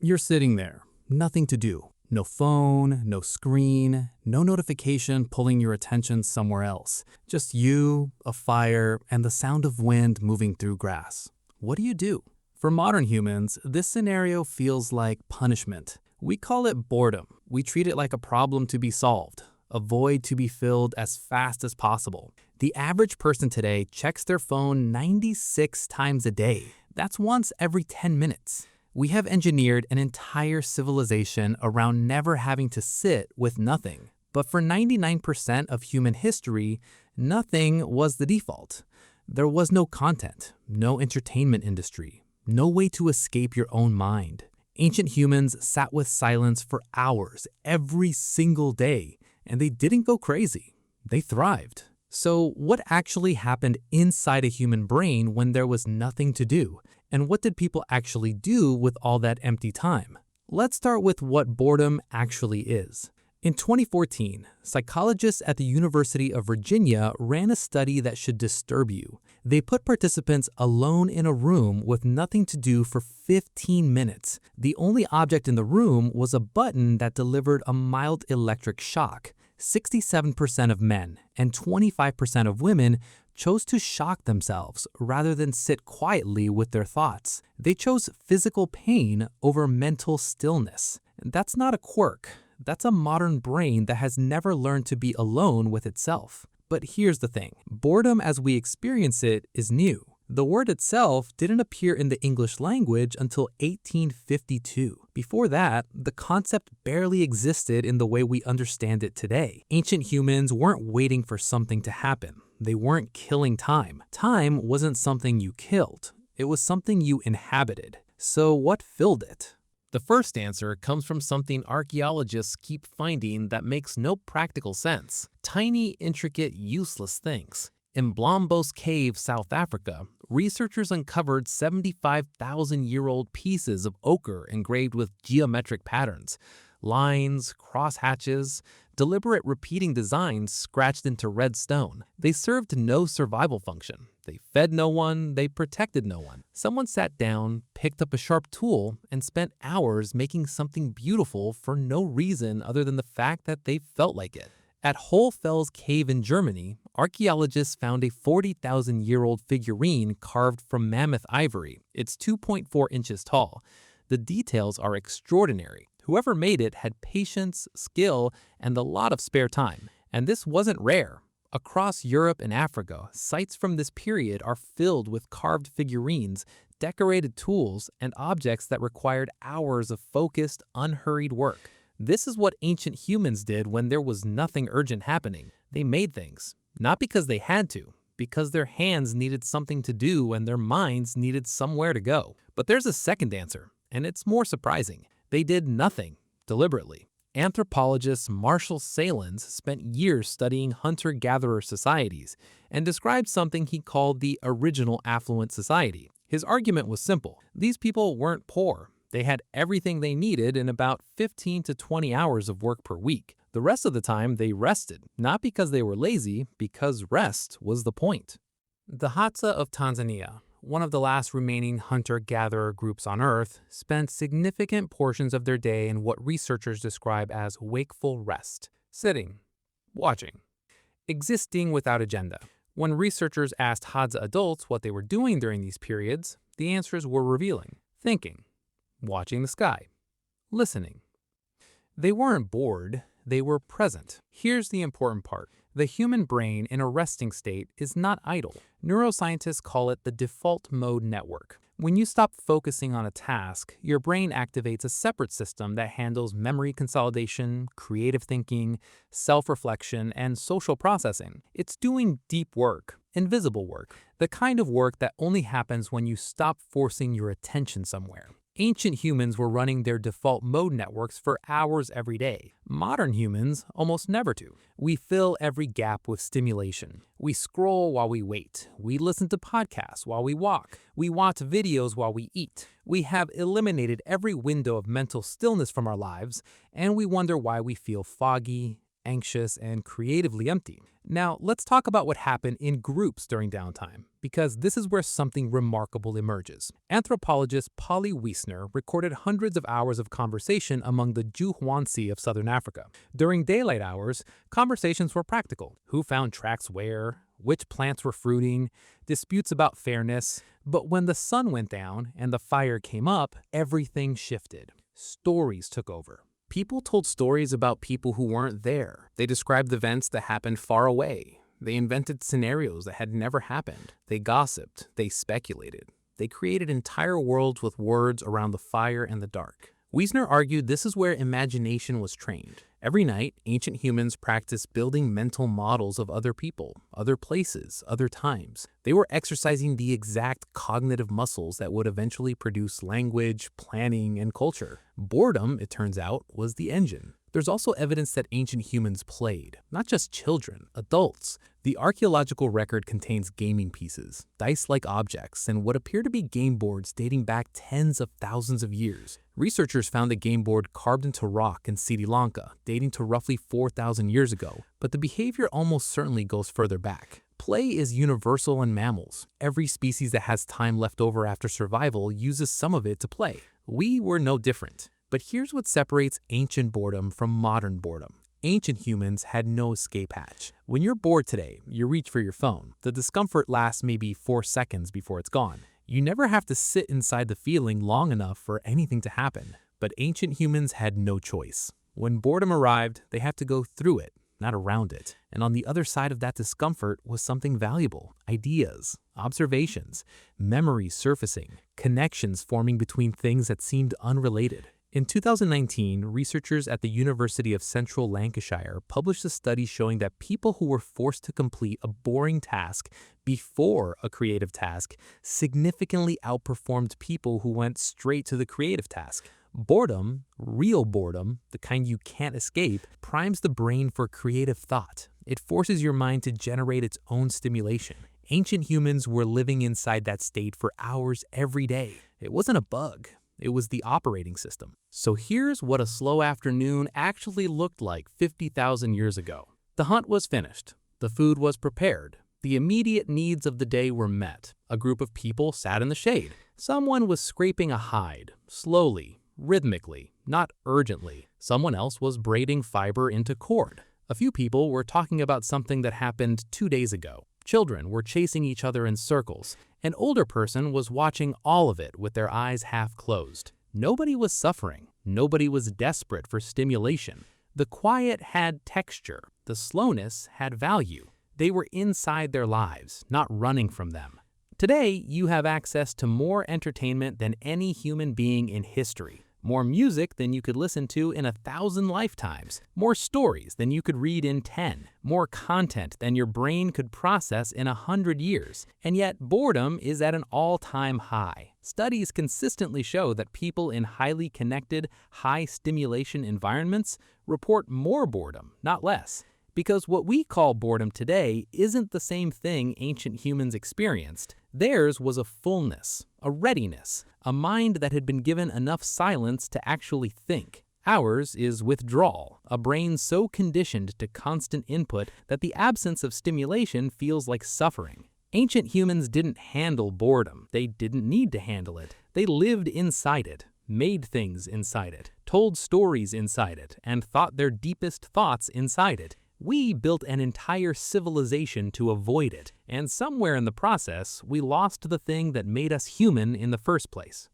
You're sitting there, nothing to do. No phone, no screen, no notification pulling your attention somewhere else. Just you, a fire, and the sound of wind moving through grass. What do? For modern humans, this scenario feels like punishment. We call it boredom. We treat it like a problem to be solved, a void to be filled as fast as possible. The average person today checks their phone 96 times a day. That's once every 10 minutes. We have engineered an entire civilization around never having to sit with nothing. But for 99% of human history, nothing was the default. There was no content, no entertainment industry, no way to escape your own mind. Ancient humans sat with silence for hours every single day, and they didn't go crazy. They thrived. So what actually happened inside a human brain when there was nothing to do? And what did people actually do with all that empty time? Let's start with what boredom actually is. In 2014, psychologists at the University of Virginia ran a study that should disturb you. They put participants alone in a room with nothing to do for 15 minutes. The only object in the room was a button that delivered a mild electric shock. 67% of men and 25% of women chose to shock themselves rather than sit quietly with their thoughts. They chose physical pain over mental stillness. That's not a quirk. That's a modern brain that has never learned to be alone with itself. But here's the thing. Boredom as we experience it is new. The word itself didn't appear in the English language until 1852. Before that, the concept barely existed in the way we understand it today. Ancient humans weren't waiting for something to happen. They weren't killing time. Time wasn't something you killed. It was something you inhabited. So what filled it? The first answer comes from something archaeologists keep finding that makes no practical sense. Tiny, intricate, useless things. In Blombos Cave, South Africa, researchers uncovered 75,000-year-old pieces of ochre engraved with geometric patterns, lines, crosshatches, deliberate repeating designs scratched into red stone. They served no survival function. They fed no one, they protected no one. Someone sat down, picked up a sharp tool, and spent hours making something beautiful for no reason other than the fact that they felt like it. At Hohlfels Cave in Germany, archaeologists found a 40,000-year-old figurine carved from mammoth ivory. It's 2.4 inches tall. The details are extraordinary. Whoever made it had patience, skill, and a lot of spare time. And this wasn't rare. Across Europe and Africa, sites from this period are filled with carved figurines, decorated tools, and objects that required hours of focused, unhurried work. This is what ancient humans did when there was nothing urgent happening. They made things, not because they had to, because their hands needed something to do and their minds needed somewhere to go. But there's a second answer, and it's more surprising. They did nothing, deliberately. Anthropologist Marshall Salins spent years studying hunter-gatherer societies and described something he called the original affluent society. His argument was simple. These people weren't poor. They had everything they needed in about 15 to 20 hours of work per week. The rest of the time, they rested, not because they were lazy, because rest was the point. The Hadza of Tanzania, one of the last remaining hunter-gatherer groups on Earth, spent significant portions of their day in what researchers describe as wakeful rest, sitting, watching, existing without agenda. When researchers asked Hadza adults what they were doing during these periods, the answers were revealing: thinking, watching the sky, listening. They weren't bored, they were present. Here's the important part. The human brain in a resting state is not idle. Neuroscientists call it the default mode network. When you stop focusing on a task, your brain activates a separate system that handles memory consolidation, creative thinking, self-reflection, and social processing. It's doing deep work, invisible work, the kind of work that only happens when you stop forcing your attention somewhere. Ancient humans were running their default mode networks for hours every day. Modern humans almost never do. We fill every gap with stimulation. We scroll while we wait. We listen to podcasts while we walk. We watch videos while we eat. We have eliminated every window of mental stillness from our lives, and we wonder why we feel foggy, anxious, and creatively empty. Now, let's talk about what happened in groups during downtime, because this is where something remarkable emerges. Anthropologist Polly Wiesner recorded hundreds of hours of conversation among the Juhwansi of southern Africa. During daylight hours, conversations were practical: who found tracks where, which plants were fruiting, disputes about fairness. But when the sun went down and the fire came up, everything shifted. Stories took over. People told stories about people who weren't there. They described events that happened far away. They invented scenarios that had never happened. They gossiped. They speculated. They created entire worlds with words around the fire and the dark. Wiesner argued this is where imagination was trained. Every night, ancient humans practiced building mental models of other people, other places, other times. They were exercising the exact cognitive muscles that would eventually produce language, planning, and culture. Boredom, it turns out, was the engine. There's also evidence that ancient humans played, not just children, adults. The archaeological record contains gaming pieces, dice-like objects, and what appear to be game boards dating back tens of thousands of years. Researchers found a game board carved into rock in Sri Lanka, dating to roughly 4,000 years ago, but the behavior almost certainly goes further back. Play is universal in mammals. Every species that has time left over after survival uses some of it to play. We were no different. But here's what separates ancient boredom from modern boredom. Ancient humans had no escape hatch. When you're bored today, you reach for your phone. The discomfort lasts maybe 4 seconds before it's gone. You never have to sit inside the feeling long enough for anything to happen. But ancient humans had no choice. When boredom arrived, they had to go through it, not around it. And on the other side of that discomfort was something valuable: ideas, observations, memories surfacing, connections forming between things that seemed unrelated. In 2019, researchers at the University of Central Lancashire published a study showing that people who were forced to complete a boring task before a creative task significantly outperformed people who went straight to the creative task. Boredom, real boredom, the kind you can't escape, primes the brain for creative thought. It forces your mind to generate its own stimulation. Ancient humans were living inside that state for hours every day. It wasn't a bug. It was the operating system. So here's what a slow afternoon actually looked like 50,000 years ago. The hunt was finished. The food was prepared. The immediate needs of the day were met. A group of people sat in the shade. Someone was scraping a hide, slowly, rhythmically, not urgently. Someone else was braiding fiber into cord. A few people were talking about something that happened 2 days ago. Children were chasing each other in circles. An older person was watching all of it with their eyes half closed. Nobody was suffering. Nobody was desperate for stimulation. The quiet had texture. The slowness had value. They were inside their lives, not running from them. Today, you have access to more entertainment than any human being in history. More music than you could listen to in 1,000 lifetimes. More stories than you could read in 10. More content than your brain could process in 100 years. And yet, boredom is at an all-time high. Studies consistently show that people in highly connected, high-stimulation environments report more boredom, not less. Because what we call boredom today isn't the same thing ancient humans experienced. Theirs was a fullness, a readiness, a mind that had been given enough silence to actually think. Ours is withdrawal, a brain so conditioned to constant input that the absence of stimulation feels like suffering. Ancient humans didn't handle boredom. They didn't need to handle it. They lived inside it, made things inside it, told stories inside it, and thought their deepest thoughts inside it. We built an entire civilization to avoid it, and somewhere in the process, we lost the thing that made us human in the first place.